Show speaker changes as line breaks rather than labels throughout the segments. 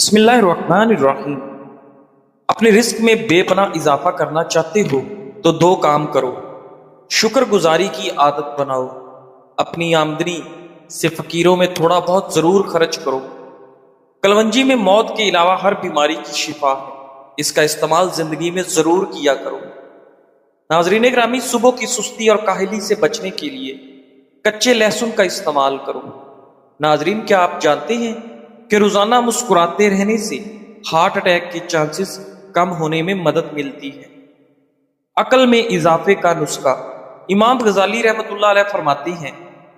بسم اللہ الرحمن الرحیم۔ اپنے رزق میں بے پناہ اضافہ کرنا چاہتے ہو تو دو کام کرو۔ شکر گزاری کی عادت بناؤ، اپنی آمدنی سے فقیروں میں تھوڑا بہت ضرور خرچ کرو۔ کلونجی میں موت کے علاوہ ہر بیماری کی شفا ہے، اس کا استعمال زندگی میں ضرور کیا کرو۔ ناظرین گرامی، صبح کی سستی اور کاہلی سے بچنے کے لیے کچے لہسن کا استعمال کرو۔ ناظرین، کیا آپ جانتے ہیں کہ روزانہ مسکراتے رہنے سے ہارٹ اٹیک کے چانسز کم ہونے میں مدد ملتی ہے؟ عقل میں اضافے کا نسخہ۔ امام غزالی رحمۃ اللہ علیہ فرماتے ہیں،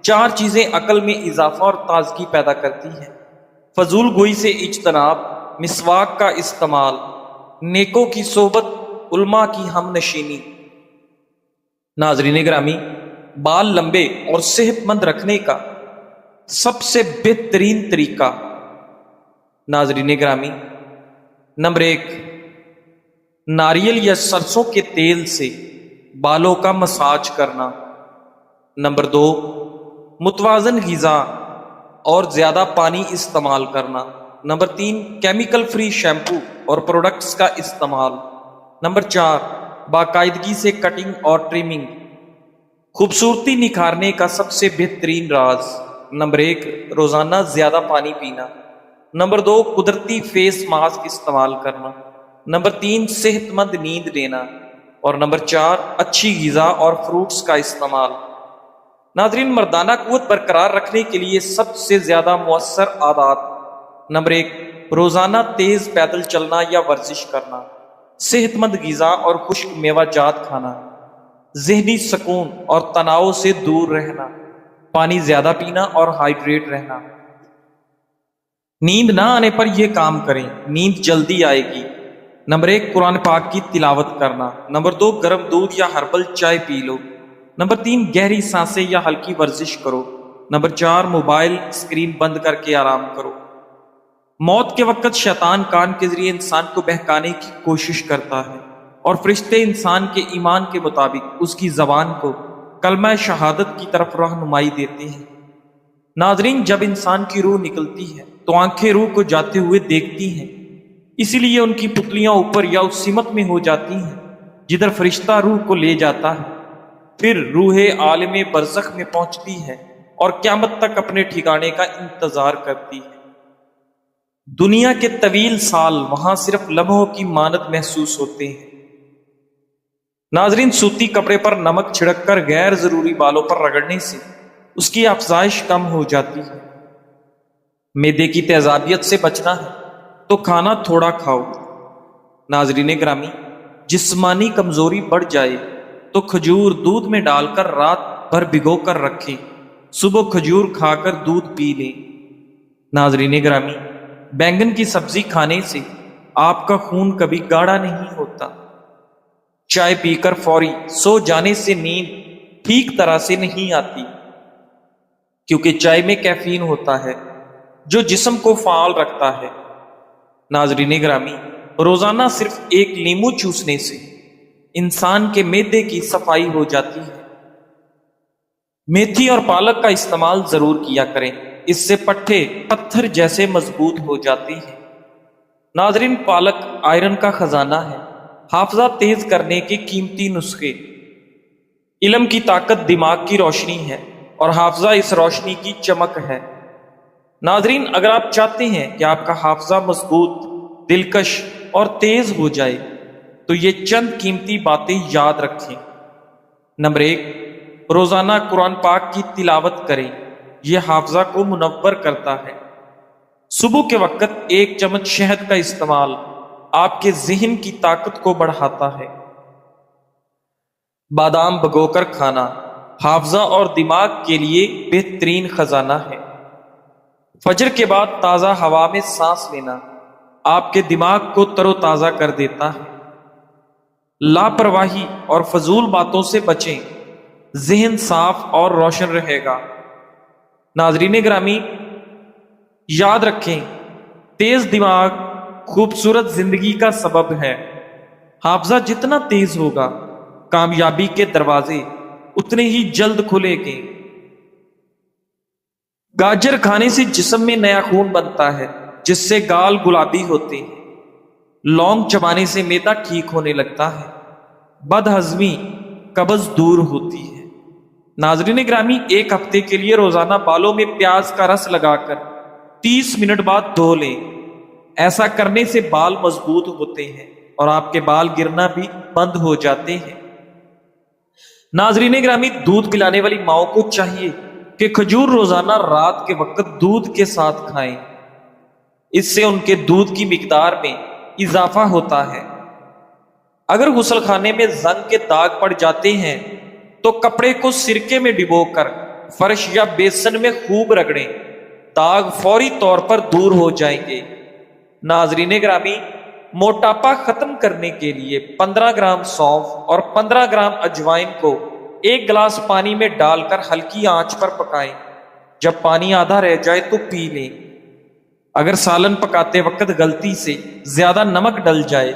چار چیزیں عقل میں اضافہ اور تازگی پیدا کرتی ہیں: فضول گوئی سے اجتناب، مسواک کا استعمال، نیکوں کی صحبت، علماء کی ہم نشینی۔ ناظرین گرامی، بال لمبے اور صحت مند رکھنے کا سب سے بہترین طریقہ، ناظرین گرامی، نمبر 1، ناریل یا سرسوں کے تیل سے بالوں کا مساج کرنا۔ نمبر 2، متوازن غذا اور زیادہ پانی استعمال کرنا۔ نمبر 3، کیمیکل فری شیمپو اور پروڈکٹس کا استعمال۔ نمبر 4، باقاعدگی سے کٹنگ اور ٹریمنگ۔ خوبصورتی نکھارنے کا سب سے بہترین راز: نمبر 1، روزانہ زیادہ پانی پینا۔ نمبر 2، قدرتی فیس ماسک استعمال کرنا۔ نمبر 3، صحت مند نیند لینا۔ اور نمبر 4، اچھی غذا اور فروٹس کا استعمال۔ ناظرین، مردانہ قوت برقرار رکھنے کے لیے سب سے زیادہ مؤثر عادات: نمبر 1، روزانہ تیز پیدل چلنا یا ورزش کرنا، صحت مند غذا اور خشک میوہ جات کھانا، ذہنی سکون اور تناؤ سے دور رہنا، پانی زیادہ پینا اور ہائیڈریٹ رہنا۔ نیند نہ آنے پر یہ کام کریں، نیند جلدی آئے گی۔ نمبر 1، قرآن پاک کی تلاوت کرنا۔ نمبر 2، گرم دودھ یا ہربل چائے پی لو۔ نمبر 3، گہری سانسیں یا ہلکی ورزش کرو۔ نمبر 4، موبائل اسکرین بند کر کے آرام کرو۔ موت کے وقت شیطان کان کے ذریعے انسان کو بہکانے کی کوشش کرتا ہے، اور فرشتے انسان کے ایمان کے مطابق اس کی زبان کو کلمہ شہادت کی طرف رہنمائی دیتے ہیں۔ ناظرین، جب انسان کی روح نکلتی ہے تو آنکھیں روح کو جاتے ہوئے دیکھتی ہیں، اسی لیے ان کی پتلیاں اوپر یا اس سمت میں ہو جاتی ہیں جدھر فرشتہ روح کو لے جاتا ہے۔ پھر روح عالم برزخ میں پہنچتی ہے اور قیامت تک اپنے ٹھکانے کا انتظار کرتی ہے۔ دنیا کے طویل سال وہاں صرف لمحوں کی مانند محسوس ہوتے ہیں۔ ناظرین، سوتی کپڑے پر نمک چھڑک کر غیر ضروری بالوں پر رگڑنے سے اس کی افزائش کم ہو جاتی ہے۔ معدے کی تیزابیت سے بچنا ہے تو کھانا تھوڑا کھاؤ۔ ناظرین گرامی، جسمانی کمزوری بڑھ جائے تو کھجور دودھ میں ڈال کر رات بھر بھگو کر رکھیں، صبح کھجور کھا کر دودھ پی لیں۔ ناظرین گرامی، بینگن کی سبزی کھانے سے آپ کا خون کبھی گاڑھا نہیں ہوتا۔ چائے پی کر فوری سو جانے سے نیند ٹھیک طرح سے نہیں آتی، کیونکہ چائے میں کیفین ہوتا ہے جو جسم کو فعال رکھتا ہے۔ ناظرین گرامی، روزانہ صرف ایک لیمو چوسنے سے انسان کے معدے کی صفائی ہو جاتی ہے۔ میتھی اور پالک کا استعمال ضرور کیا کریں، اس سے پٹھے پتھر جیسے مضبوط ہو جاتے ہیں۔ ناظرین، پالک آئرن کا خزانہ ہے۔ حافظہ تیز کرنے کے قیمتی نسخے: علم کی طاقت دماغ کی روشنی ہے اور حافظہ اس روشنی کی چمک ہے۔ ناظرین، اگر آپ چاہتے ہیں کہ آپ کا حافظہ مضبوط، دلکش اور تیز ہو جائے تو یہ چند قیمتی باتیں یاد رکھیں۔ نمبر 1، روزانہ قرآن پاک کی تلاوت کریں، یہ حافظہ کو منور کرتا ہے۔ صبح کے وقت 1 چمچ شہد کا استعمال آپ کے ذہن کی طاقت کو بڑھاتا ہے۔ بادام بھگو کر کھانا حافظہ اور دماغ کے لیے بہترین خزانہ ہے۔ فجر کے بعد تازہ ہوا میں سانس لینا آپ کے دماغ کو تر و تازہ کر دیتا ہے۔ لاپرواہی اور فضول باتوں سے بچیں، ذہن صاف اور روشن رہے گا۔ ناظرین گرامی، یاد رکھیں، تیز دماغ خوبصورت زندگی کا سبب ہے۔ حافظہ جتنا تیز ہوگا، کامیابی کے دروازے اتنے ہی جلد کھلیں گے۔ گاجر کھانے سے جسم میں نیا خون بنتا ہے جس سے گال گلابی ہوتے ہیں۔ لونگ چبانے سے معدہ ٹھیک ہونے لگتا ہے، بد ہضمی قبض دور ہوتی ہے۔ ناظرین گرامی، ایک ہفتے کے لیے روزانہ بالوں میں پیاز کا رس لگا کر 30 منٹ بعد دھو لیں۔ ایسا کرنے سے بال مضبوط ہوتے ہیں اور آپ کے بال گرنا بھی بند ہو جاتے ہیں۔ ناظرین گرامی، دودھ پلانے والی ماؤں کو چاہیے کہ کھجور روزانہ رات کے وقت دودھ کے ساتھ کھائیں۔ اس سے ان کے دودھ کی مقدار میں اضافہ ہوتا ہے۔ اگر غسل خانے میں زنگ کے داغ پڑ جاتے ہیں تو کپڑے کو سرکے میں ڈبو کر فرش یا بیسن میں خوب رگڑیں، داغ فوری طور پر دور ہو جائیں گے۔ ناظرین گرامی، موٹاپا ختم کرنے کے لیے 15 گرام سونف اور 15 گرام اجوائن کو ایک گلاس پانی میں ڈال کر ہلکی آنچ پر پکائیں۔ جب پانی آدھا رہ جائے تو پی لیں۔ اگر سالن پکاتے وقت غلطی سے زیادہ نمک ڈل جائے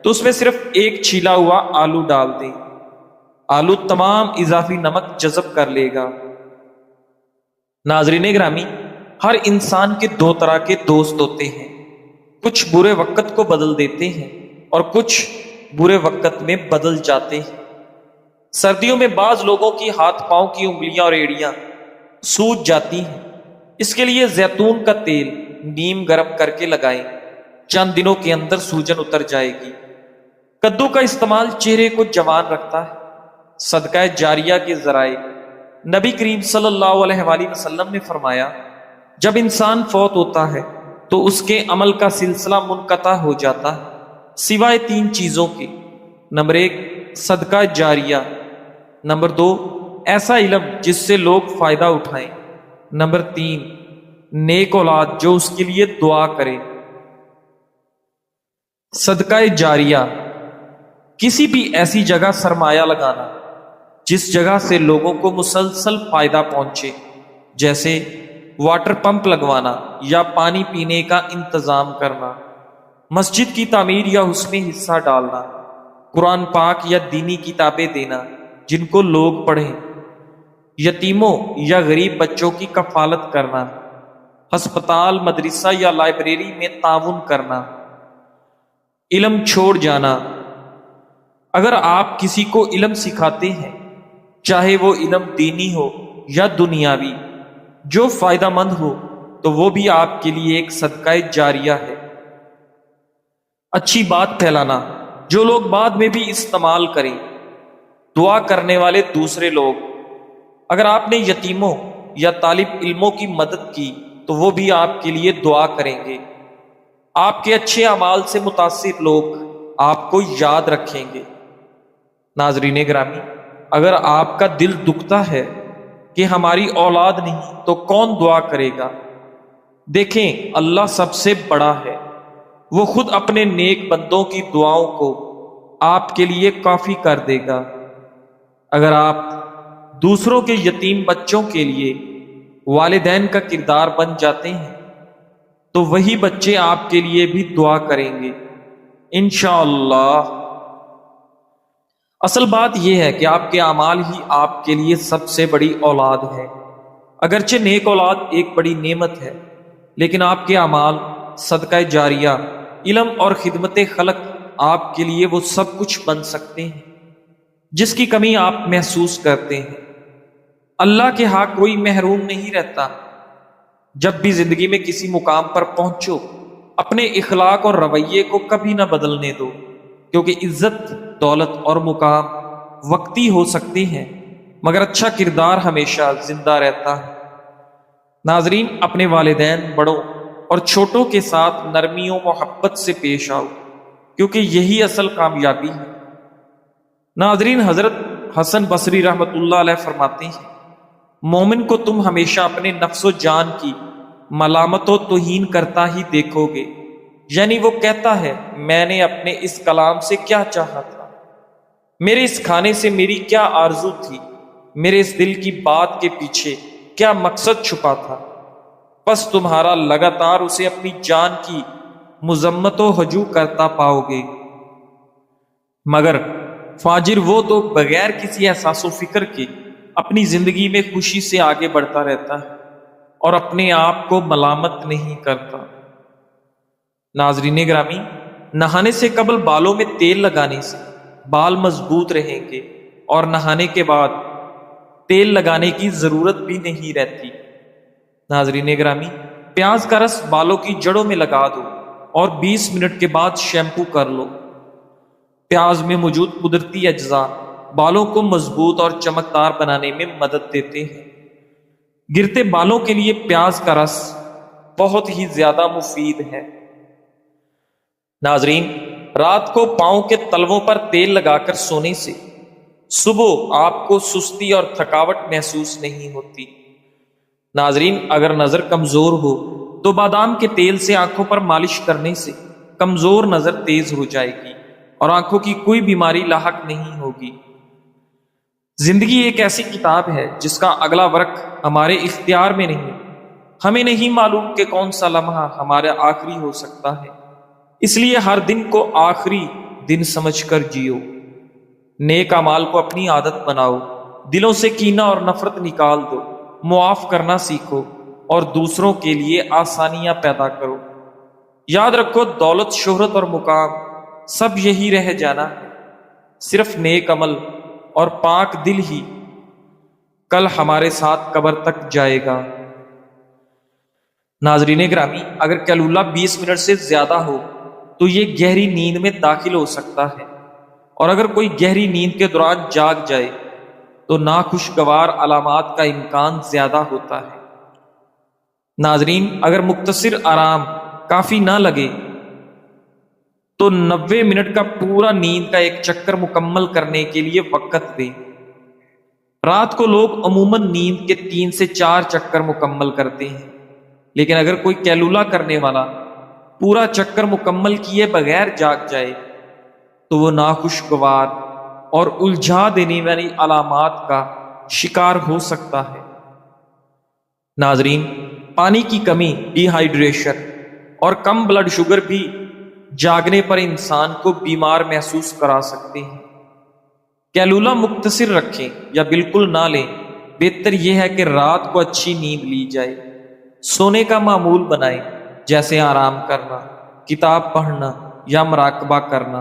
تو اس میں صرف ایک چھیلا ہوا آلو ڈال دیں۔ آلو تمام اضافی نمک جذب کر لے گا۔ ناظرین گرامی، ہر انسان کے دو طرح کے دوست ہوتے ہیں، کچھ برے وقت کو بدل دیتے ہیں اور کچھ برے وقت میں بدل جاتے ہیں۔ سردیوں میں بعض لوگوں کی ہاتھ پاؤں کی انگلیاں اور ایڑیاں سوج جاتی ہیں۔ اس کے لیے زیتون کا تیل نیم گرم کر کے لگائیں، چند دنوں کے اندر سوجن اتر جائے گی۔ کدو کا استعمال چہرے کو جوان رکھتا ہے۔ صدقہ جاریہ کے ذرائع، نبی کریم صلی اللہ علیہ وآلہ وسلم نے فرمایا، جب انسان فوت ہوتا ہے تو اس کے عمل کا سلسلہ منقطع ہو جاتا ہے سوائے 3 چیزوں کے۔ نمبر 1 صدقہ جاریہ، نمبر 2 ایسا علم جس سے لوگ فائدہ اٹھائیں، نمبر 3 نیک اولاد جو اس کے لیے دعا کرے۔ صدقہ جاریہ، کسی بھی ایسی جگہ سرمایہ لگانا جس جگہ سے لوگوں کو مسلسل فائدہ پہنچے، جیسے واٹر پمپ لگوانا یا پانی پینے کا انتظام کرنا، مسجد کی تعمیر یا اس میں حصہ ڈالنا، قرآن پاک یا دینی کتابیں دینا جن کو لوگ پڑھیں، یتیموں یا غریب بچوں کی کفالت کرنا، ہسپتال، مدرسہ یا لائبریری میں تعاون کرنا، علم چھوڑ جانا۔ اگر آپ کسی کو علم سکھاتے ہیں، چاہے وہ علم دینی ہو یا دنیاوی، جو فائدہ مند ہو، تو وہ بھی آپ کے لیے ایک صدقہ جاریہ ہے۔ اچھی بات پھیلانا جو لوگ بعد میں بھی استعمال کریں، دعا کرنے والے دوسرے لوگ۔ اگر آپ نے یتیموں یا طالب علموں کی مدد کی تو وہ بھی آپ کے لیے دعا کریں گے۔ آپ کے اچھے اعمال سے متاثر لوگ آپ کو یاد رکھیں گے۔ ناظرین گرامی، اگر آپ کا دل دکھتا ہے کہ ہماری اولاد نہیں تو کون دعا کرے گا؟ دیکھیں، اللہ سب سے بڑا ہے، وہ خود اپنے نیک بندوں کی دعاؤں کو آپ کے لیے کافی کر دے گا۔ اگر آپ دوسروں کے یتیم بچوں کے لیے والدین کا کردار بن جاتے ہیں تو وہی بچے آپ کے لیے بھی دعا کریں گے انشاءاللہ۔ اصل بات یہ ہے کہ آپ کے اعمال ہی آپ کے لیے سب سے بڑی اولاد ہے۔ اگرچہ نیک اولاد ایک بڑی نعمت ہے، لیکن آپ کے اعمال، صدقہ جاریہ، علم اور خدمت خلق آپ کے لیے وہ سب کچھ بن سکتے ہیں جس کی کمی آپ محسوس کرتے ہیں۔ اللہ کے ہاں کوئی محروم نہیں رہتا۔ جب بھی زندگی میں کسی مقام پر پہنچو، اپنے اخلاق اور رویے کو کبھی نہ بدلنے دو، کیونکہ عزت، دولت اور مقام وقتی ہو سکتی ہیں مگر اچھا کردار ہمیشہ زندہ رہتا ہے۔ ناظرین، اپنے والدین، بڑوں اور چھوٹوں کے ساتھ نرمی و محبت سے پیش آؤ، کیونکہ یہی اصل کامیابی ہے۔ ناظرین، حضرت حسن بصری رحمۃ اللہ علیہ فرماتے ہیں، مومن کو تم ہمیشہ اپنے نفس و جان کی ملامت و توہین کرتا ہی دیکھو گے، یعنی وہ کہتا ہے، میں نے اپنے اس کلام سے کیا چاہا تھا، میرے اس کھانے سے میری کیا آرزو تھی، میرے اس دل کی بات کے پیچھے کیا مقصد چھپا تھا۔ پس تمہارا لگاتار اسے اپنی جان کی مذمت و ہجو کرتا پاؤ گے۔ مگر فاجر وہ تو بغیر کسی احساس و فکر کے اپنی زندگی میں خوشی سے آگے بڑھتا رہتا ہے اور اپنے آپ کو ملامت نہیں کرتا۔ ناظرین گرامی، نہانے سے قبل بالوں میں تیل لگانے سے بال مضبوط رہیں گے اور نہانے کے بعد تیل لگانے کی ضرورت بھی نہیں رہتی۔ ناظرین گرامی، پیاز کا رس بالوں کی جڑوں میں لگا دو اور 20 منٹ کے بعد شیمپو کر لو۔ پیاز میں موجود قدرتی اجزاء بالوں کو مضبوط اور چمکدار بنانے میں مدد دیتے ہیں۔ گرتے بالوں کے لیے پیاز کا رس بہت ہی زیادہ مفید ہے۔ ناظرین، رات کو پاؤں کے تلووں پر تیل لگا کر سونے سے صبح آپ کو سستی اور تھکاوٹ محسوس نہیں ہوتی۔ ناظرین، اگر نظر کمزور ہو تو بادام کے تیل سے آنکھوں پر مالش کرنے سے کمزور نظر تیز ہو جائے گی اور آنکھوں کی کوئی بیماری لاحق نہیں ہوگی۔ زندگی ایک ایسی کتاب ہے جس کا اگلا ورق ہمارے اختیار میں نہیں۔ ہمیں نہیں معلوم کہ کون سا لمحہ ہمارا آخری ہو سکتا ہے، اس لیے ہر دن کو آخری دن سمجھ کر جیو۔ نیک اعمال کو اپنی عادت بناؤ، دلوں سے کینہ اور نفرت نکال دو، معاف کرنا سیکھو اور دوسروں کے لیے آسانیاں پیدا کرو۔ یاد رکھو، دولت، شہرت اور مقام سب یہی رہ جانا ہے، صرف نیک عمل اور پاک دل ہی کل ہمارے ساتھ قبر تک جائے گا۔ ناظرین گرامی، اگر کیلولہ 20 منٹ سے زیادہ ہو تو یہ گہری نیند میں داخل ہو سکتا ہے، اور اگر کوئی گہری نیند کے دوران جاگ جائے تو ناخوشگوار علامات کا امکان زیادہ ہوتا ہے۔ ناظرین، اگر مختصر آرام کافی نہ لگے تو 90 منٹ کا پورا نیند کا ایک چکر مکمل کرنے کے لیے وقت دیں۔ رات کو لوگ عموماً نیند کے 3 سے 4 چکر مکمل کرتے ہیں، لیکن اگر کوئی کیلولہ کرنے والا پورا چکر مکمل کیے بغیر جاگ جائے تو وہ ناخوشگوار اور الجھا دینے والی علامات کا شکار ہو سکتا ہے۔ ناظرین، پانی کی کمی، ڈی ہائیڈریشن اور کم بلڈ شوگر بھی جاگنے پر انسان کو بیمار محسوس کرا سکتے ہیں۔ کیلولہ مختصر رکھیں یا بالکل نہ لیں، بہتر یہ ہے کہ رات کو اچھی نیند لی جائے۔ سونے کا معمول بنائیں، جیسے آرام کرنا، کتاب پڑھنا یا مراقبہ کرنا،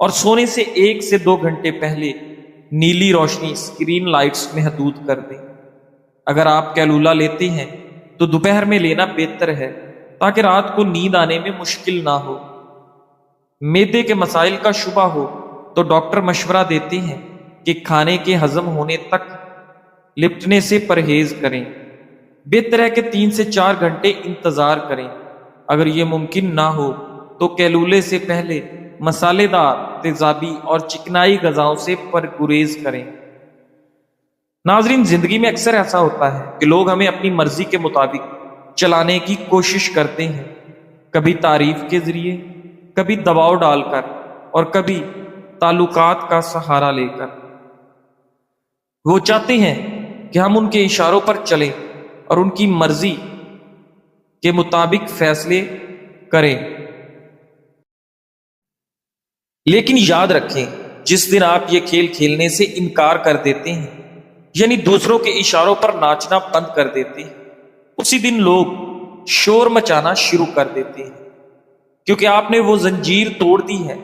اور سونے سے 1 سے 2 گھنٹے پہلے نیلی روشنی، اسکرین لائٹس محدود کر دیں۔ اگر آپ کیلولہ لیتے ہیں تو دوپہر میں لینا بہتر ہے تاکہ رات کو نیند آنے میں مشکل نہ ہو۔ معدے کے مسائل کا شبہ ہو تو ڈاکٹر مشورہ دیتے ہیں کہ کھانے کے ہضم ہونے تک لپٹنے سے پرہیز کریں۔ بہتر ہے کہ 3 سے 4 گھنٹے انتظار کریں۔ اگر یہ ممکن نہ ہو تو کیلولے سے پہلے مسالے دار، تیزابی اور چکنائی غذاؤں سے پرہیز کریں۔ ناظرین، زندگی میں اکثر ایسا ہوتا ہے کہ لوگ ہمیں اپنی مرضی کے مطابق چلانے کی کوشش کرتے ہیں، کبھی تعریف کے ذریعے، کبھی دباؤ ڈال کر اور کبھی تعلقات کا سہارا لے کر۔ وہ چاہتے ہیں کہ ہم ان کے اشاروں پر چلیں اور ان کی مرضی کے مطابق فیصلے کریں۔ لیکن یاد رکھیں، جس دن آپ یہ کھیل کھیلنے سے انکار کر دیتے ہیں، یعنی دوسروں کے اشاروں پر ناچنا بند کر دیتے ہیں، اسی دن لوگ شور مچانا شروع کر دیتے ہیں، کیونکہ آپ نے وہ زنجیر توڑ دی ہے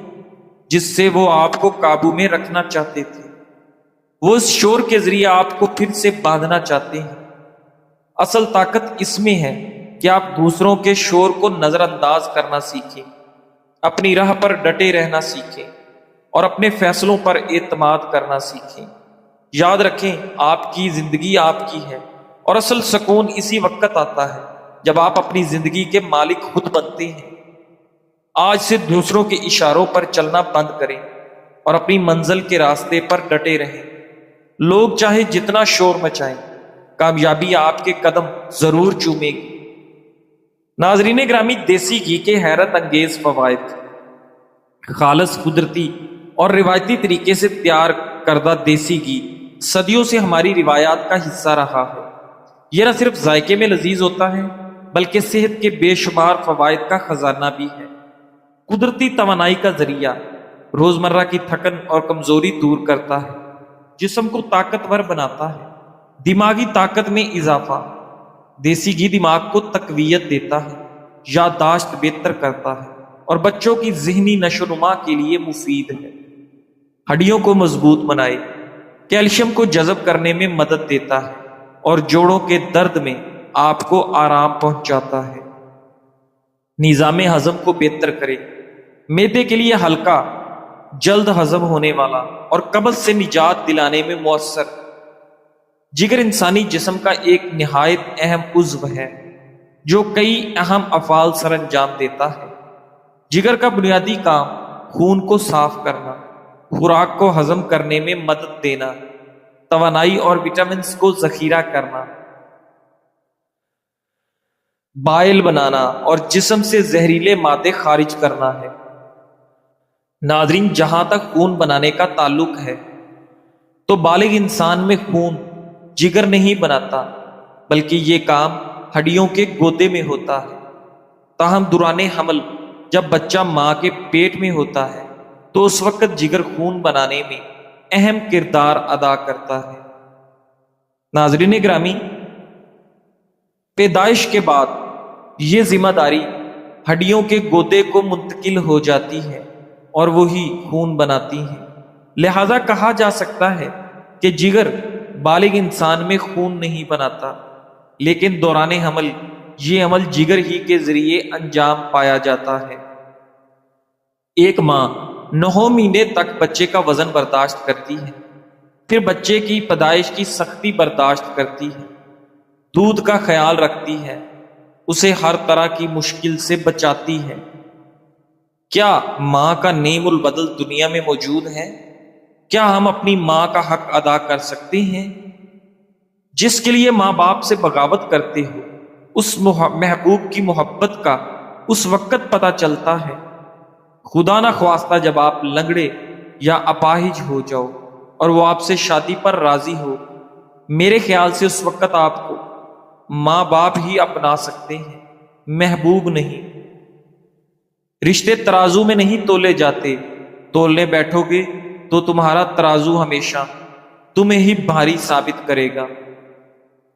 جس سے وہ آپ کو قابو میں رکھنا چاہتے تھے۔ وہ اس شور کے ذریعے آپ کو پھر سے باندھنا چاہتے ہیں۔ اصل طاقت اس میں ہے کہ آپ دوسروں کے شور کو نظر انداز کرنا سیکھیں، اپنی راہ پر ڈٹے رہنا سیکھیں اور اپنے فیصلوں پر اعتماد کرنا سیکھیں۔ یاد رکھیں، آپ کی زندگی آپ کی ہے، اور اصل سکون اسی وقت آتا ہے جب آپ اپنی زندگی کے مالک خود بنتے ہیں۔ آج سے دوسروں کے اشاروں پر چلنا بند کریں اور اپنی منزل کے راستے پر ڈٹے رہیں۔ لوگ چاہے جتنا شور مچائیں، کامیابی آپ کے قدم ضرور چومے گی۔ ناظرین گرامی، دیسی گھی کے حیرت انگیز فوائد۔ خالص، قدرتی اور روایتی طریقے سے تیار کردہ دیسی گھی صدیوں سے ہماری روایات کا حصہ رہا ہے۔ یہ نہ صرف ذائقے میں لذیذ ہوتا ہے بلکہ صحت کے بے شمار فوائد کا خزانہ بھی ہے۔ قدرتی توانائی کا ذریعہ، روزمرہ کی تھکن اور کمزوری دور کرتا ہے، جسم کو طاقتور بناتا ہے، دماغی طاقت میں اضافہ۔ دیسی گھی دماغ کو تقویت دیتا ہے، یادداشت بہتر کرتا ہے اور بچوں کی ذہنی نشو و نما کے لیے مفید ہے۔ ہڈیوں کو مضبوط بنائے، کیلشیم کو جذب کرنے میں مدد دیتا ہے اور جوڑوں کے درد میں آپ کو آرام پہنچاتا ہے۔ نظام ہضم کو بہتر کرے، معدے کے لیے ہلکا، جلد ہضم ہونے والا اور قبض سے نجات دلانے میں مؤثر۔ جگر انسانی جسم کا ایک نہایت اہم عضو ہے جو کئی اہم افعال سر انجام دیتا ہے۔ جگر کا بنیادی کام خون کو صاف کرنا، خوراک کو ہضم کرنے میں مدد دینا، توانائی اور وٹامنز کو ذخیرہ کرنا، بائل بنانا اور جسم سے زہریلے مادے خارج کرنا ہے۔ ناظرین، جہاں تک خون بنانے کا تعلق ہے تو بالغ انسان میں خون جگر نہیں بناتا، بلکہ یہ کام ہڈیوں کے گودے میں ہوتا ہے۔ تاہم دوران حمل جب بچہ ماں کے پیٹ میں ہوتا ہے تو اس وقت جگر خون بنانے میں اہم کردار ادا کرتا ہے۔ ناظرین گرامی، پیدائش کے بعد یہ ذمہ داری ہڈیوں کے گودے کو منتقل ہو جاتی ہے اور وہی خون بناتی ہے۔ لہذا کہا جا سکتا ہے کہ جگر بالغ انسان میں خون نہیں بناتا، لیکن دوران حمل یہ عمل جگر ہی کے ذریعے انجام پایا جاتا ہے۔ ایک ماں 9 مہینے تک بچے کا وزن برداشت کرتی ہے، پھر بچے کی پیدائش کی سختی برداشت کرتی ہے، دودھ کا خیال رکھتی ہے، اسے ہر طرح کی مشکل سے بچاتی ہے۔ کیا ماں کا نعم البدل دنیا میں موجود ہے؟ کیا ہم اپنی ماں کا حق ادا کر سکتے ہیں؟ جس کے لیے ماں باپ سے بغاوت کرتے ہو، اس محبوب کی محبت کا اس وقت پتہ چلتا ہے، خدا نہ خواستہ جب آپ لنگڑے یا اپاہج ہو جاؤ اور وہ آپ سے شادی پر راضی ہو۔ میرے خیال سے اس وقت آپ کو ماں باپ ہی اپنا سکتے ہیں، محبوب نہیں۔ رشتے ترازو میں نہیں تولے جاتے، تولنے بیٹھو گے تو تمہارا ترازو ہمیشہ تمہیں ہی بھاری ثابت کرے گا۔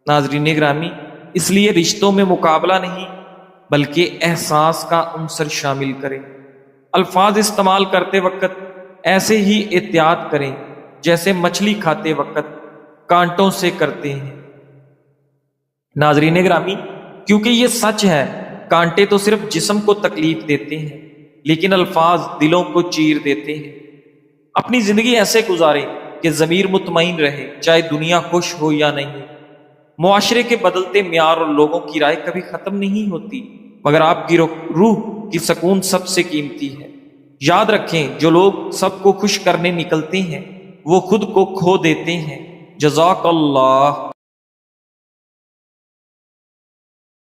ناظرین گرامی، اس لیے رشتوں میں مقابلہ نہیں بلکہ احساس کا عنصر شامل کریں۔ الفاظ استعمال کرتے وقت ایسے ہی احتیاط کریں جیسے مچھلی کھاتے وقت کانٹوں سے کرتے ہیں۔ ناظرین گرامی، کیونکہ یہ سچ ہے، کانٹے تو صرف جسم کو تکلیف دیتے ہیں، لیکن الفاظ دلوں کو چیر دیتے ہیں۔ اپنی زندگی ایسے گزاریں کہ ضمیر مطمئن رہے، چاہے دنیا خوش ہو یا نہیں۔ معاشرے کے بدلتے معیار اور لوگوں کی رائے کبھی ختم نہیں ہوتی، مگر آپ کی روح کی سکون سب سے قیمتی ہے۔ یاد رکھیں، جو لوگ سب کو خوش کرنے نکلتے ہیں وہ خود کو کھو دیتے ہیں۔ جزاک اللہ۔